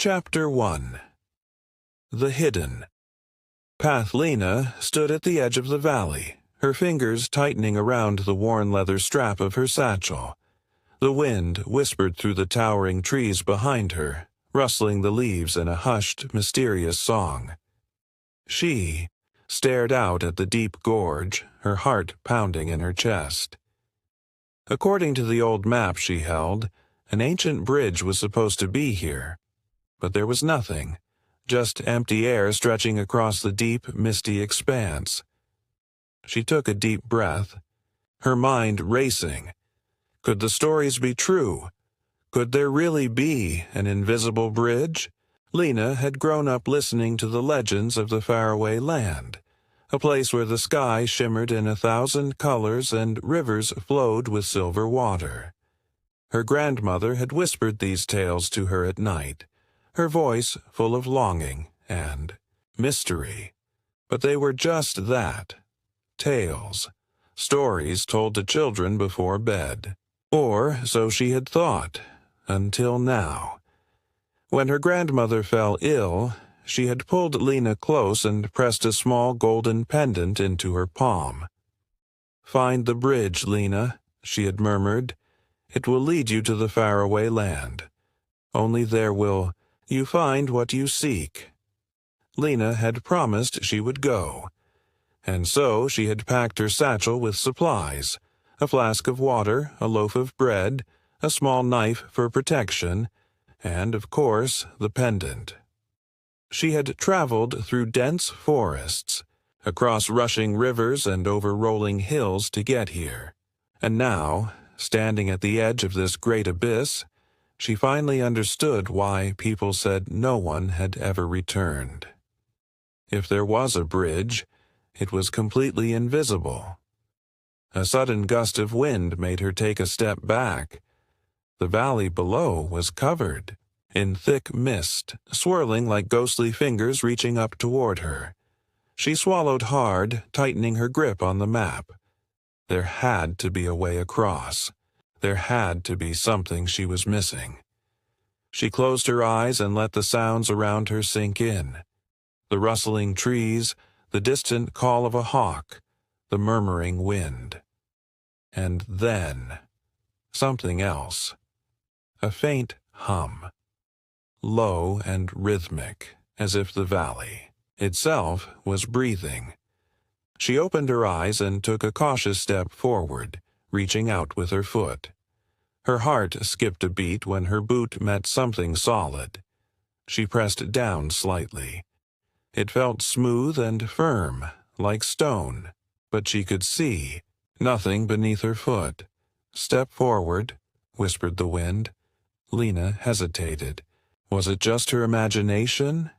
Chapter 1. The Hidden. Pathlina stood at the edge of the valley, her fingers tightening around the worn leather strap of her satchel. The wind whispered through the towering trees behind her, rustling the leaves in a hushed, mysterious song. She stared out at the deep gorge, her heart pounding in her chest. According to the old map she held, an ancient bridge was supposed to be here. But there was nothing, just empty air stretching across the deep, misty expanse. She took a deep breath, her mind racing. Could the stories be true? Could there really be an invisible bridge? Lena had grown up listening to the legends of the faraway land, a place where the sky shimmered in 1,000 colors and rivers flowed with silver water. Her grandmother had whispered these tales to her at night, her voice full of longing and mystery. But they were just that, tales, stories told to children before bed. Or so she had thought, until now. When her grandmother fell ill, she had pulled Lena close and pressed a small golden pendant into her palm. "Find the bridge, Lena," she had murmured. "It will lead you to the faraway land. Only there will you find what you seek." Lena had promised she would go, and so she had packed her satchel with supplies, a flask of water, a loaf of bread, a small knife for protection, and, of course, the pendant. She had traveled through dense forests, across rushing rivers and over rolling hills to get here, and now, standing at the edge of this great abyss, she finally understood why people said no one had ever returned. If there was a bridge, it was completely invisible. A sudden gust of wind made her take a step back. The valley below was covered in thick mist, swirling like ghostly fingers reaching up toward her. She swallowed hard, tightening her grip on the map. There had to be a way across. There had to be something she was missing. She closed her eyes and let the sounds around her sink in. The rustling trees, the distant call of a hawk, the murmuring wind. And then, something else. A faint hum. Low and rhythmic, as if the valley itself was breathing. She opened her eyes and took a cautious step forward, reaching out with her foot. Her heart skipped a beat when her boot met something solid. She pressed down slightly. It felt smooth and firm, like stone, but she could see nothing beneath her foot. "Step forward," whispered the wind. Lena hesitated. Was it just her imagination?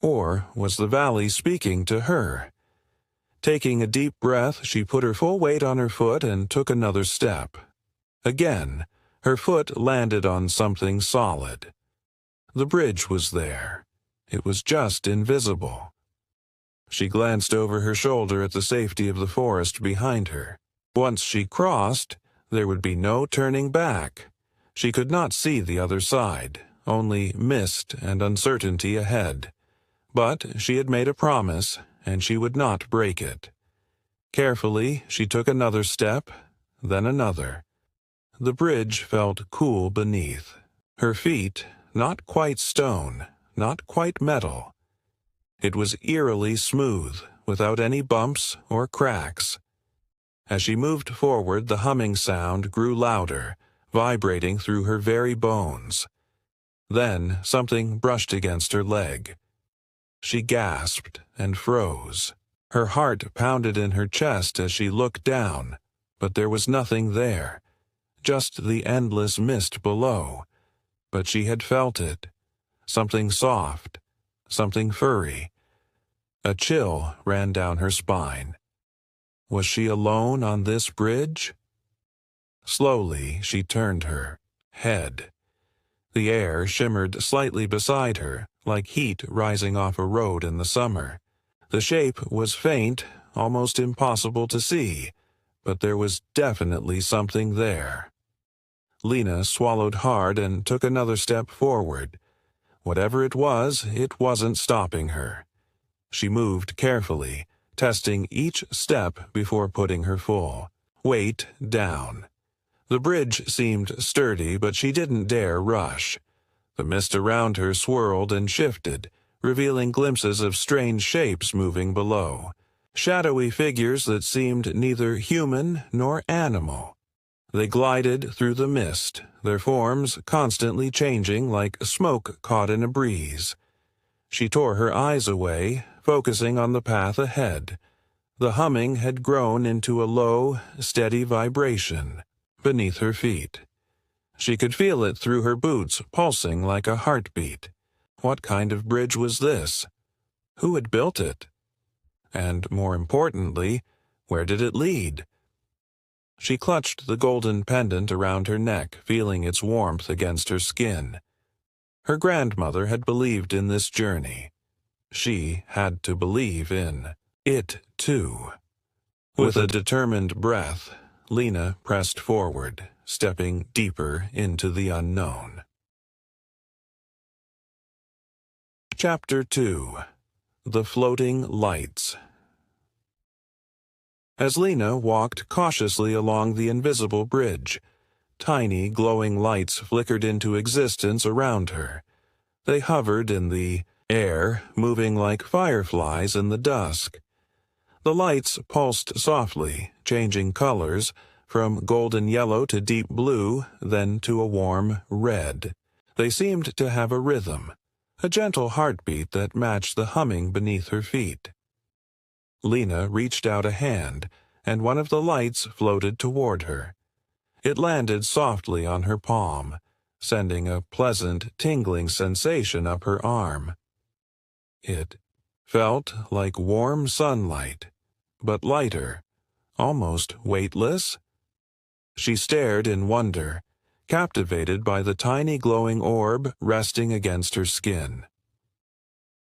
Or was the valley speaking to her? Taking a deep breath, she put her full weight on her foot and took another step. Again, her foot landed on something solid. The bridge was there. It was just invisible. She glanced over her shoulder at the safety of the forest behind her. Once she crossed, there would be no turning back. She could not see the other side, only mist and uncertainty ahead. But she had made a promise, and she would not break it. Carefully, she took another step, then another. The bridge felt cool beneath. Her feet, not quite stone, not quite metal. It was eerily smooth, without any bumps or cracks. As she moved forward, the humming sound grew louder, vibrating through her very bones. Then something brushed against her leg. She gasped and froze. Her heart pounded in her chest as she looked down, but there was nothing there, just the endless mist below. But she had felt it. Something soft, something furry. A chill ran down her spine. Was she alone on this bridge? Slowly, she turned her head. The air shimmered slightly beside her, like heat rising off a road in the summer. The shape was faint, almost impossible to see, but there was definitely something there. Lena swallowed hard and took another step forward. Whatever it wasn't stopping her. She moved carefully, testing each step before putting her full weight down. The bridge seemed sturdy, but she didn't dare rush. The mist around her swirled and shifted, revealing glimpses of strange shapes moving below, shadowy figures that seemed neither human nor animal. They glided through the mist, their forms constantly changing like smoke caught in a breeze. She tore her eyes away, focusing on the path ahead. The humming had grown into a low, steady vibration beneath her feet. She could feel it through her boots, pulsing like a heartbeat. What kind of bridge was this? Who had built it? And more importantly, where did it lead? She clutched the golden pendant around her neck, feeling its warmth against her skin. Her grandmother had believed in this journey. She had to believe in it, too. With a determined breath, Lena pressed forward, stepping deeper into the unknown. Chapter 2. The Floating Lights. As Lena walked cautiously along the invisible bridge, tiny glowing lights flickered into existence around her. They hovered in the air, moving like fireflies in the dusk. The lights pulsed softly, changing colors, from golden yellow to deep blue, then to a warm red. They seemed to have a rhythm, a gentle heartbeat that matched the humming beneath her feet. Lena reached out a hand, and one of the lights floated toward her. It landed softly on her palm, sending a pleasant, tingling sensation up her arm. It felt like warm sunlight, but lighter, almost weightless. She stared in wonder, captivated by the tiny glowing orb resting against her skin.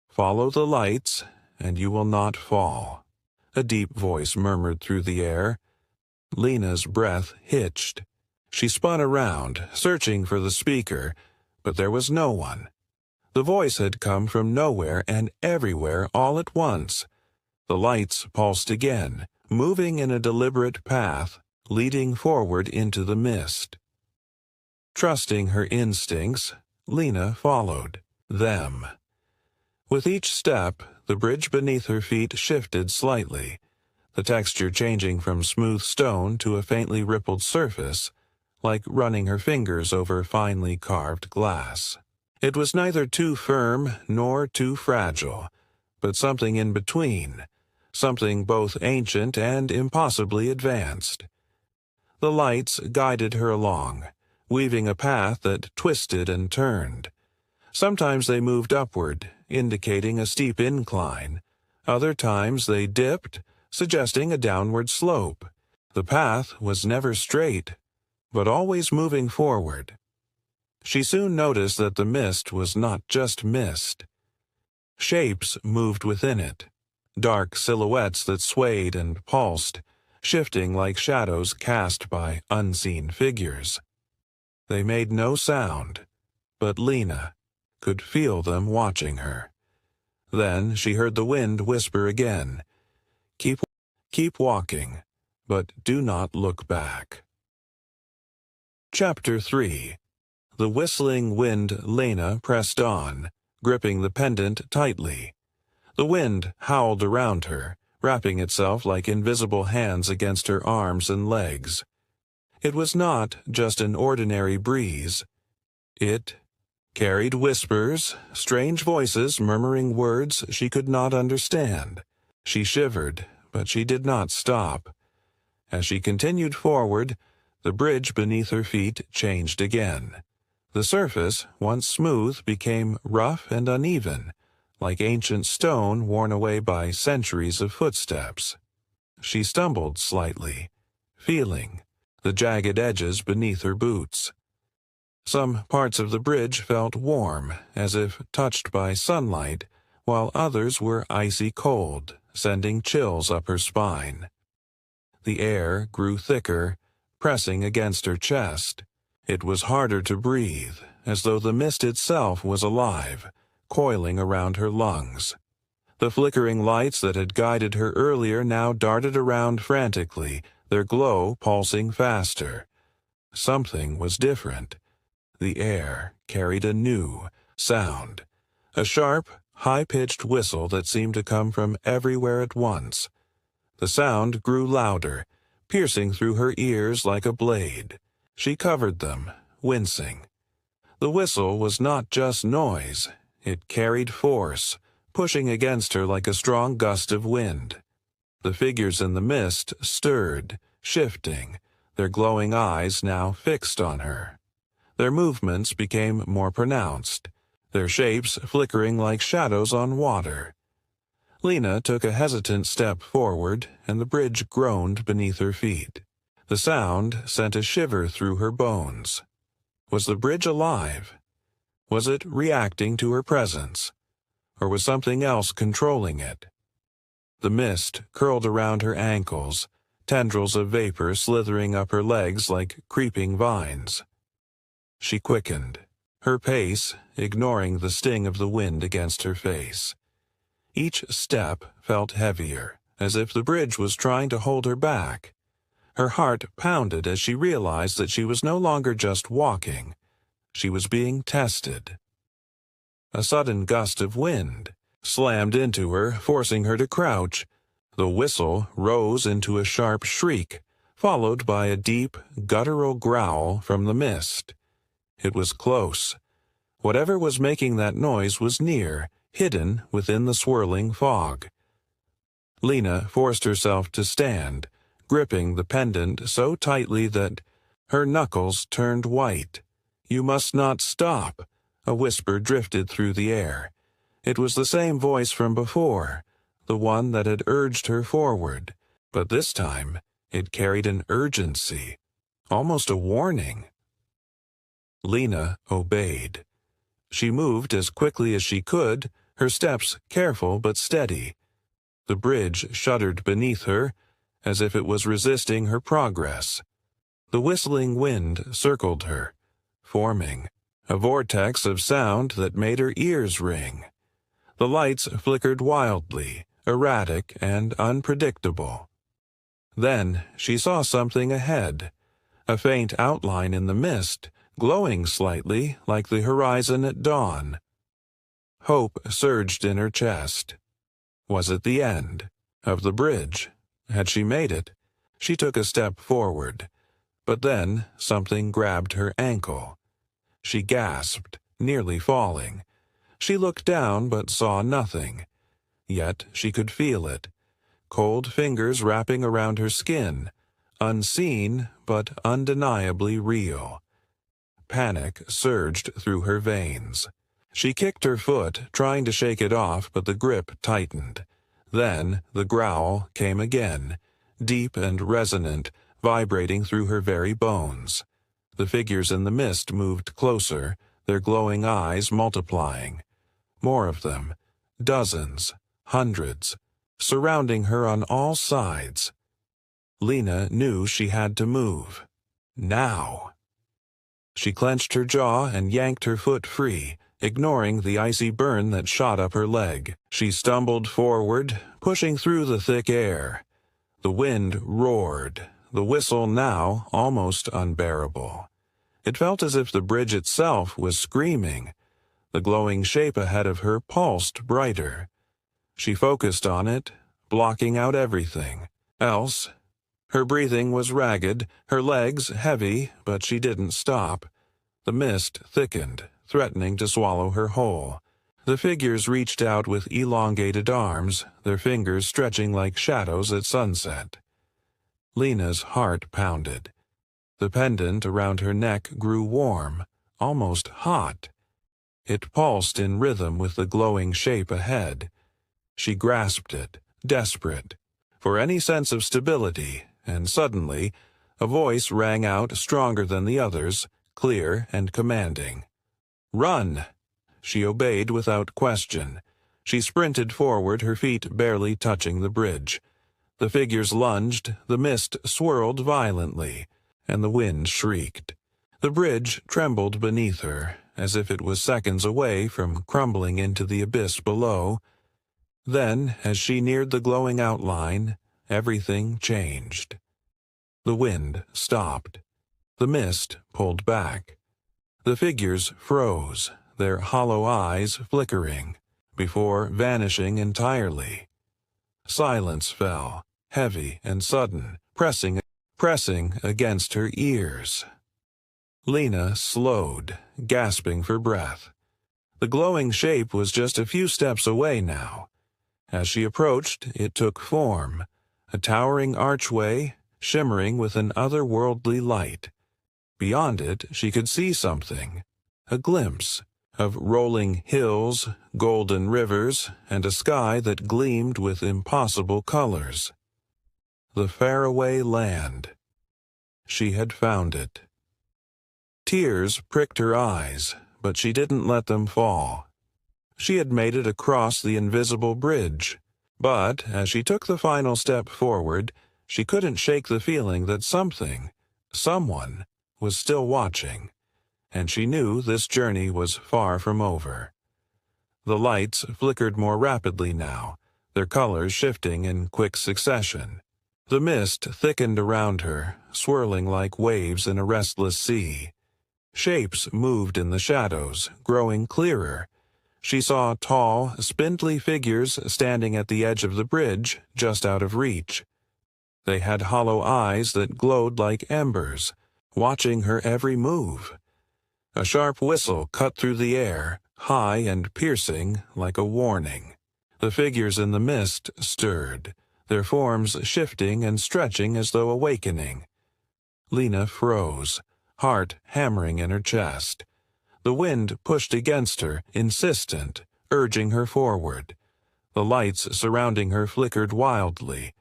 "Follow the lights, and you will not fall," a deep voice murmured through the air. Lena's breath hitched. She spun around, searching for the speaker, but there was no one. The voice had come from nowhere and everywhere all at once. The lights pulsed again, moving in a deliberate path, leading forward into the mist. Trusting her instincts, Lena followed them. With each step, the bridge beneath her feet shifted slightly, the texture changing from smooth stone to a faintly rippled surface, like running her fingers over finely carved glass. It was neither too firm nor too fragile, but something in between, something both ancient and impossibly advanced. The lights guided her along, weaving a path that twisted and turned. Sometimes they moved upward, indicating a steep incline. Other times they dipped, suggesting a downward slope. The path was never straight, but always moving forward. She soon noticed that the mist was not just mist. Shapes moved within it, dark silhouettes that swayed and pulsed, shifting like shadows cast by unseen figures. They made no sound, but Lena could feel them watching her. Then she heard the wind whisper again, Keep walking, but do not look back." Chapter 3. The whistling wind. Lena pressed on, gripping the pendant tightly. The wind howled around her, wrapping itself like invisible hands against her arms and legs. It was not just an ordinary breeze. It carried whispers, strange voices murmuring words she could not understand. She shivered, but she did not stop. As she continued forward, the bridge beneath her feet changed again. The surface, once smooth, became rough and uneven, like ancient stone worn away by centuries of footsteps. She stumbled slightly, feeling the jagged edges beneath her boots. Some parts of the bridge felt warm, as if touched by sunlight, while others were icy cold, sending chills up her spine. The air grew thicker, pressing against her chest. It was harder to breathe, as though the mist itself was alive, coiling around her lungs. The flickering lights that had guided her earlier now darted around frantically, their glow pulsing faster. Something was different. The air carried a new sound, a sharp, high-pitched whistle that seemed to come from everywhere at once. The sound grew louder, piercing through her ears like a blade. She covered them, wincing. The whistle was not just noise, it carried force, pushing against her like a strong gust of wind. The figures in the mist stirred, shifting, their glowing eyes now fixed on her. Their movements became more pronounced, their shapes flickering like shadows on water. Lena took a hesitant step forward, and the bridge groaned beneath her feet. The sound sent a shiver through her bones. Was the bridge alive? Was it reacting to her presence? Or was something else controlling it? The mist curled around her ankles, tendrils of vapor slithering up her legs like creeping vines. She quickened, her pace ignoring the sting of the wind against her face. Each step felt heavier, as if the bridge was trying to hold her back. Her heart pounded as she realized that she was no longer just walking. She was being tested. A sudden gust of wind slammed into her, forcing her to crouch. The whistle rose into a sharp shriek, followed by a deep, guttural growl from the mist. It was close. Whatever was making that noise was near, hidden within the swirling fog. Lena forced herself to stand, gripping the pendant so tightly that her knuckles turned white. "You must not stop," a whisper drifted through the air. It was the same voice from before, the one that had urged her forward, but this time it carried an urgency, almost a warning. Lena obeyed. She moved as quickly as she could, her steps careful but steady. The bridge shuddered beneath her, as if it was resisting her progress. The whistling wind circled her, forming a vortex of sound that made her ears ring. The lights flickered wildly, erratic and unpredictable. Then she saw something ahead, a faint outline in the mist, glowing slightly like the horizon at dawn. Hope surged in her chest. Was it the end of the bridge? Had she made it? She took a step forward, but then something grabbed her ankle. She gasped, nearly falling. She looked down but saw nothing. Yet she could feel it. Cold fingers wrapping around her skin, unseen but undeniably real. Panic surged through her veins. She kicked her foot, trying to shake it off, but the grip tightened. Then the growl came again, deep and resonant, vibrating through her very bones. The figures in the mist moved closer, their glowing eyes multiplying. More of them, dozens, hundreds, surrounding her on all sides. Lena knew she had to move. Now. She clenched her jaw and yanked her foot free, ignoring the icy burn that shot up her leg. She stumbled forward, pushing through the thick air. The wind roared, the whistle now almost unbearable. It felt as if the bridge itself was screaming. The glowing shape ahead of her pulsed brighter. She focused on it, blocking out everything else. Her breathing was ragged, her legs heavy, but she didn't stop. The mist thickened, threatening to swallow her whole. The figures reached out with elongated arms, their fingers stretching like shadows at sunset. Lena's heart pounded. The pendant around her neck grew warm, almost hot. It pulsed in rhythm with the glowing shape ahead. She grasped it, desperate for any sense of stability, and suddenly a voice rang out stronger than the others, clear and commanding. "Run!" She obeyed without question. She sprinted forward, her feet barely touching the bridge. The figures lunged, the mist swirled violently, and the wind shrieked. The bridge trembled beneath her, as if it was seconds away from crumbling into the abyss below. Then, as she neared the glowing outline, everything changed. The wind stopped. The mist pulled back. The figures froze, their hollow eyes flickering, before vanishing entirely. Silence fell, heavy and sudden, pressing against her ears. Lena slowed, gasping for breath. The glowing shape was just a few steps away now. As she approached, it took form, a towering archway, shimmering with an otherworldly light. Beyond it, she could see something, a glimpse of rolling hills, golden rivers, and a sky that gleamed with impossible colors. The faraway land. She had found it. Tears pricked her eyes, but she didn't let them fall. She had made it across the invisible bridge, but as she took the final step forward, she couldn't shake the feeling that someone, was still watching, and she knew this journey was far from over. The lights flickered more rapidly now, their colors shifting in quick succession. The mist thickened around her, swirling like waves in a restless sea. Shapes moved in the shadows, growing clearer. She saw tall, spindly figures standing at the edge of the bridge, just out of reach. They had hollow eyes that glowed like embers, watching her every move. A sharp whistle cut through the air, high and piercing, like a warning. The figures in the mist stirred, their forms shifting and stretching as though awakening. Lena froze, heart hammering in her chest. The wind pushed against her, insistent, urging her forward. The lights surrounding her flickered wildly,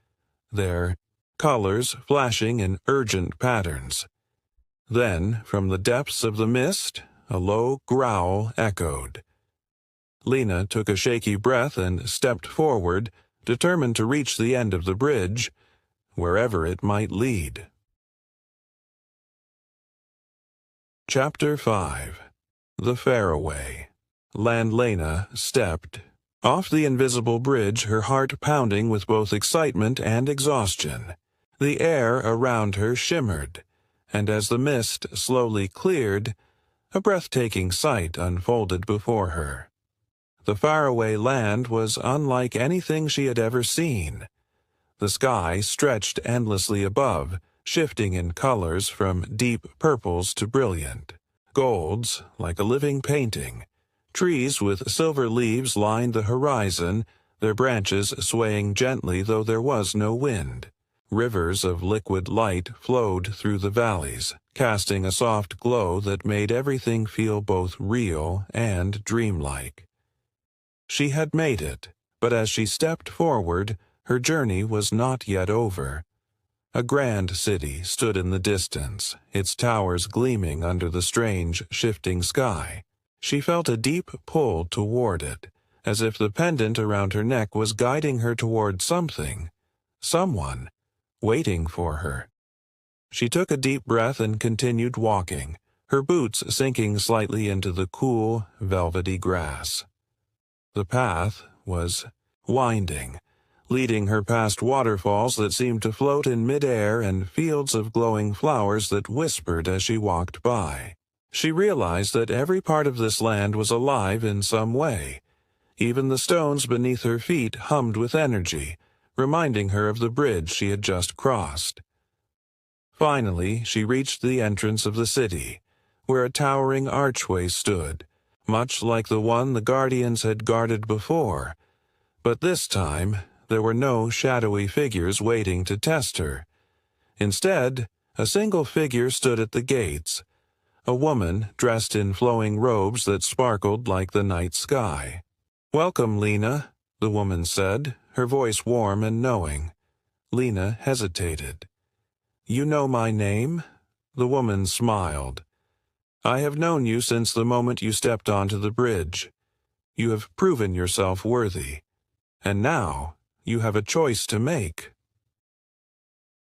their colors flashing in urgent patterns. Then, from the depths of the mist, a low growl echoed. Lena took a shaky breath and stepped forward, determined to reach the end of the bridge, wherever it might lead. Chapter 5. The Faraway. Lena stepped off the invisible bridge, her heart pounding with both excitement and exhaustion. The air around her shimmered, and as the mist slowly cleared, a breathtaking sight unfolded before her. The faraway land was unlike anything she had ever seen. The sky stretched endlessly above, shifting in colors from deep purples to brilliant golds, like a living painting. Trees with silver leaves lined the horizon, their branches swaying gently though there was no wind. Rivers of liquid light flowed through the valleys, casting a soft glow that made everything feel both real and dreamlike. She had made it, but as she stepped forward, her journey was not yet over. A grand city stood in the distance, its towers gleaming under the strange, shifting sky. She felt a deep pull toward it, as if the pendant around her neck was guiding her toward something, someone, waiting for her. She took a deep breath and continued walking, her boots sinking slightly into the cool, velvety grass. The path was winding, leading her past waterfalls that seemed to float in midair and fields of glowing flowers that whispered as she walked by. She realized that every part of this land was alive in some way. Even the stones beneath her feet hummed with energy, reminding her of the bridge she had just crossed. Finally, she reached the entrance of the city, where a towering archway stood, much like the one the guardians had guarded before. But this time, there were no shadowy figures waiting to test her. Instead, a single figure stood at the gates, a woman dressed in flowing robes that sparkled like the night sky. "Welcome, Lena," the woman said, her voice warm and knowing. Lena hesitated. "You know my name?" The woman smiled. "I have known you since the moment you stepped onto the bridge. You have proven yourself worthy. And now, you have a choice to make."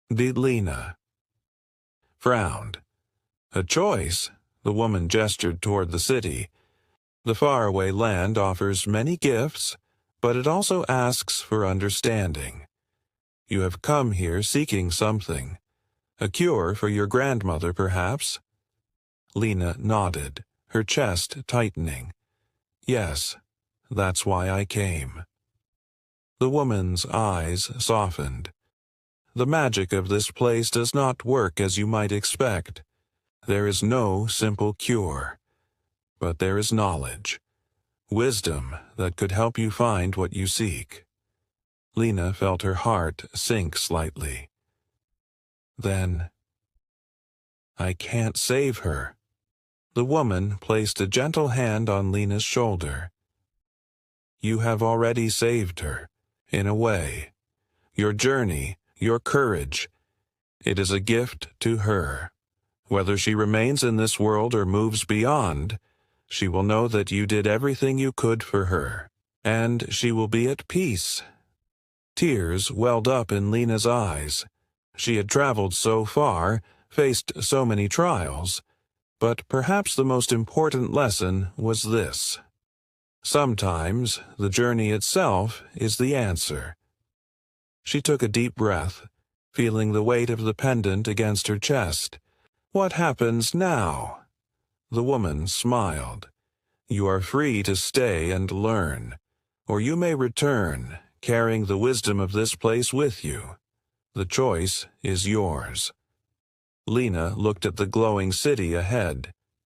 Lena frowned. A choice? The woman gestured toward the city. The faraway land offers many gifts, but it also asks for understanding. You have come here seeking something. A cure for your grandmother, perhaps? Lena nodded, her chest tightening. Yes, that's why I came. The woman's eyes softened. The magic of this place does not work as you might expect. There is no simple cure. But there is knowledge, wisdom that could help you find what you seek. Lena felt her heart sink slightly. Then, I can't save her. The woman placed a gentle hand on Lena's shoulder. You have already saved her, in a way. Your journey, your courage, it is a gift to her. Whether she remains in this world or moves beyond, she will know that you did everything you could for her, and she will be at peace. Tears welled up in Lena's eyes. She had traveled so far, faced so many trials, but perhaps the most important lesson was this. Sometimes the journey itself is the answer. She took a deep breath, feeling the weight of the pendant against her chest. What happens now? The woman smiled. You are free to stay and learn, or you may return, carrying the wisdom of this place with you. The choice is yours. Lena looked at the glowing city ahead.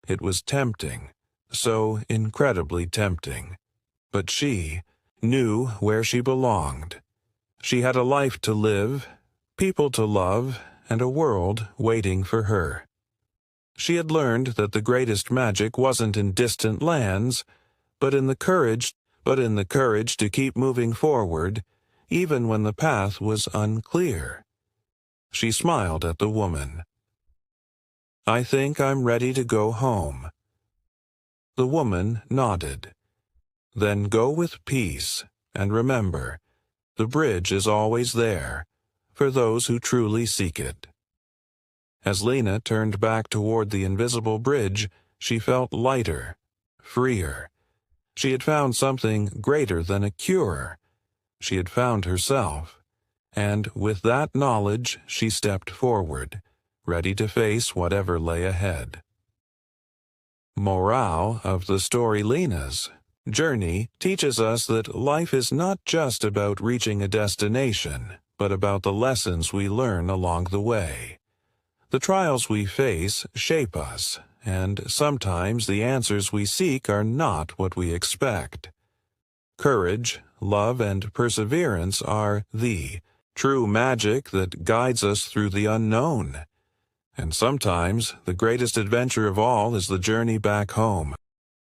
It was tempting, so incredibly tempting. But she knew where she belonged. She had a life to live, people to love, and a world waiting for her. She had learned that the greatest magic wasn't in distant lands, but in the courage to keep moving forward, even when the path was unclear. She smiled at the woman. I think I'm ready to go home. The woman nodded. Then go with peace, and remember, the bridge is always there, for those who truly seek it. As Lena turned back toward the invisible bridge, she felt lighter, freer. She had found something greater than a cure. She had found herself, and with that knowledge she stepped forward, ready to face whatever lay ahead. Morale of the story: Lena's journey teaches us that life is not just about reaching a destination, but about the lessons we learn along the way. The trials we face shape us, and sometimes the answers we seek are not what we expect. Courage, love, and perseverance are the true magic that guides us through the unknown. And sometimes the greatest adventure of all is the journey back home.